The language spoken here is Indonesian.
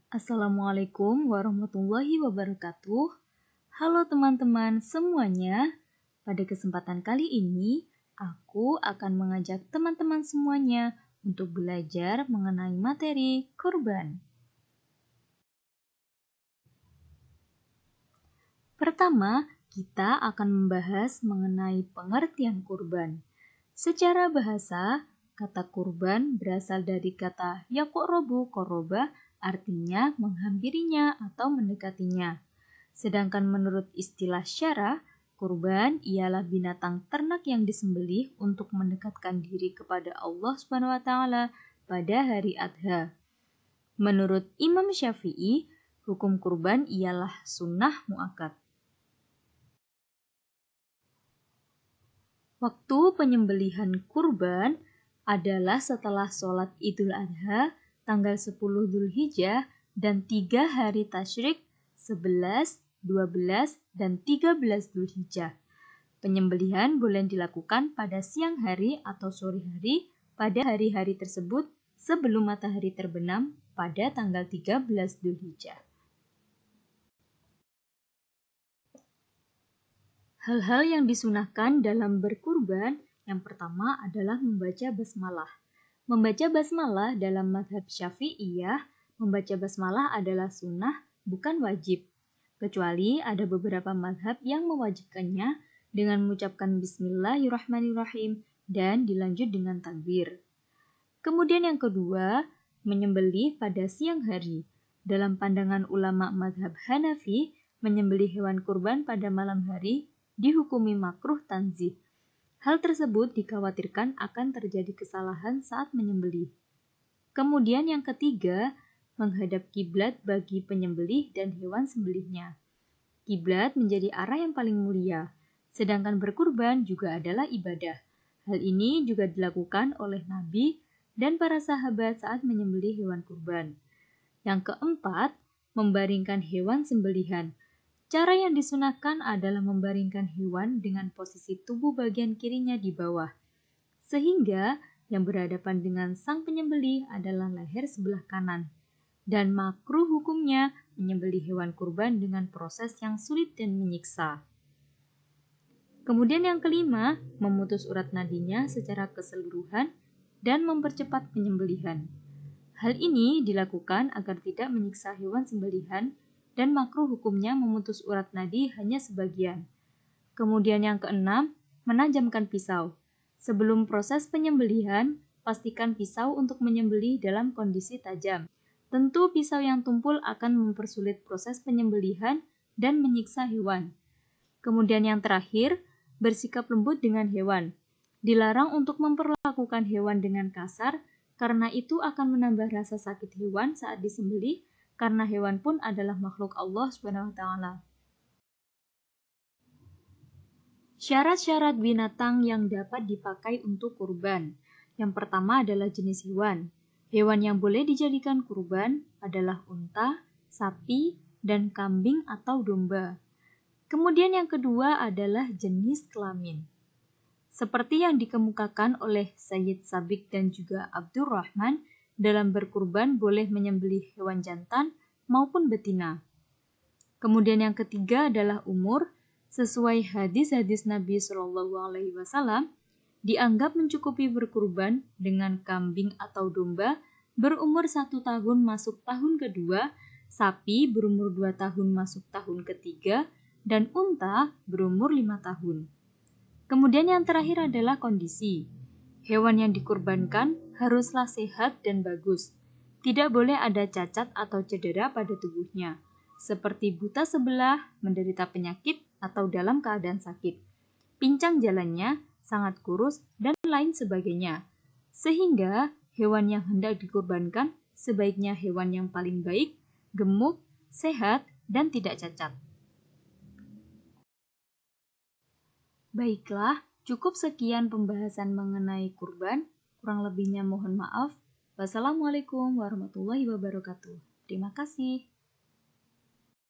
Assalamualaikum warahmatullahi wabarakatuh. Halo teman-teman semuanya. Pada kesempatan kali ini, aku akan mengajak teman-teman semuanya untuk belajar mengenai materi kurban. Pertama, kita akan membahas mengenai pengertian kurban. Secara bahasa, kata kurban berasal dari kata yaqrabu qoroba, artinya menghampirinya atau mendekatinya. Sedangkan menurut istilah syara, kurban ialah binatang ternak yang disembelih untuk mendekatkan diri kepada Allah SWT pada hari Adha. Menurut Imam Syafi'i, hukum kurban ialah sunnah muakkad. Waktu penyembelihan kurban adalah setelah sholat Idul Adha tanggal 10 Dzulhijjah dan 3 hari tasyrik 11, 12, dan 13 Dzulhijjah. Penyembelihan boleh dilakukan pada siang hari atau sore hari pada hari-hari tersebut sebelum matahari terbenam pada tanggal 13 Dzulhijjah. Hal-hal yang disunahkan dalam berkurban, yang pertama adalah membaca basmalah. Membaca basmalah dalam mazhab Syafi'iyah, membaca basmalah adalah sunnah, bukan wajib. Kecuali ada beberapa mazhab yang mewajibkannya dengan mengucapkan Bismillahirrahmanirrahim dan dilanjut dengan takbir. Kemudian yang kedua, menyembelih pada siang hari. Dalam pandangan ulama mazhab Hanafi, menyembelih hewan kurban pada malam hari dihukumi makruh tanzih. Hal tersebut dikhawatirkan akan terjadi kesalahan saat menyembelih. Kemudian yang ketiga, menghadap kiblat bagi penyembelih dan hewan sembelihnya. Kiblat menjadi arah yang paling mulia, sedangkan berkurban juga adalah ibadah. Hal ini juga dilakukan oleh Nabi dan para sahabat saat menyembelih hewan kurban. Yang keempat, membaringkan hewan sembelihan. Cara yang disunahkan adalah membaringkan hewan dengan posisi tubuh bagian kirinya di bawah, sehingga yang berhadapan dengan sang penyembelih adalah leher sebelah kanan. Dan makruh hukumnya menyembelih hewan kurban dengan proses yang sulit dan menyiksa. Kemudian yang kelima, memutus urat nadinya secara keseluruhan dan mempercepat penyembelihan. Hal ini dilakukan agar tidak menyiksa hewan sembelihan dan makruh hukumnya memutus urat nadi hanya sebagian. Kemudian yang keenam, menajamkan pisau. Sebelum proses penyembelihan, pastikan pisau untuk menyembelih dalam kondisi tajam. Tentu pisau yang tumpul akan mempersulit proses penyembelihan dan menyiksa hewan. Kemudian yang terakhir, bersikap lembut dengan hewan. Dilarang untuk memperlakukan hewan dengan kasar, karena itu akan menambah rasa sakit hewan saat disembelih, karena hewan pun adalah makhluk Allah SWT. Syarat-syarat binatang yang dapat dipakai untuk kurban. Yang pertama adalah jenis hewan. Hewan yang boleh dijadikan kurban adalah unta, sapi, dan kambing atau domba. Kemudian yang kedua adalah jenis kelamin. Seperti yang dikemukakan oleh Sayyid Sabiq dan juga Abdurrahman, dalam berkurban boleh menyembelih hewan jantan maupun betina. Kemudian yang ketiga adalah umur. Sesuai hadis-hadis Nabi SAW, dianggap mencukupi berkurban dengan kambing atau domba berumur 1 tahun masuk tahun kedua, sapi berumur 2 tahun masuk tahun ketiga, dan unta berumur 5 tahun. Kemudian yang terakhir adalah kondisi. Hewan yang dikurbankan haruslah sehat dan bagus. Tidak boleh ada cacat atau cedera pada tubuhnya, seperti buta sebelah, menderita penyakit, atau dalam keadaan sakit. Pincang jalannya, sangat kurus, dan lain sebagainya. Sehingga hewan yang hendak dikurbankan sebaiknya hewan yang paling baik, gemuk, sehat, dan tidak cacat. Baiklah, cukup sekian pembahasan mengenai kurban. Kurang lebihnya mohon maaf. Wassalamualaikum warahmatullahi wabarakatuh. Terima kasih.